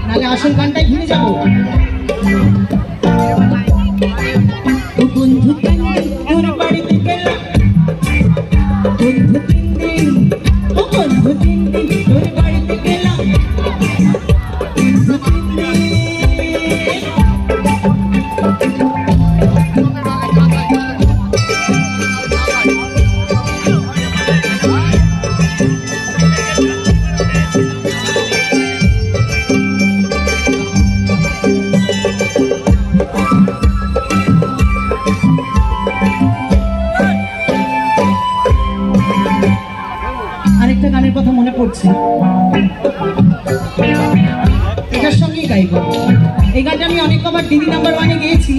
নালে আসল গানটাই ভুলে যাবো। বন্ধু তোর বাড়িতে গেলাম, বন্ধু 3 দিন, ও বন্ধু 3 দিন তোর বাড়িতে গেলাম, বন্ধু 3 দিন। আরেকটা গানের কথা মনে পড়ছে, এটার সঙ্গেই গাইব। এই গানটা আমি অনেক কবার দিদি নাম্বার 1-এ গেয়েছি।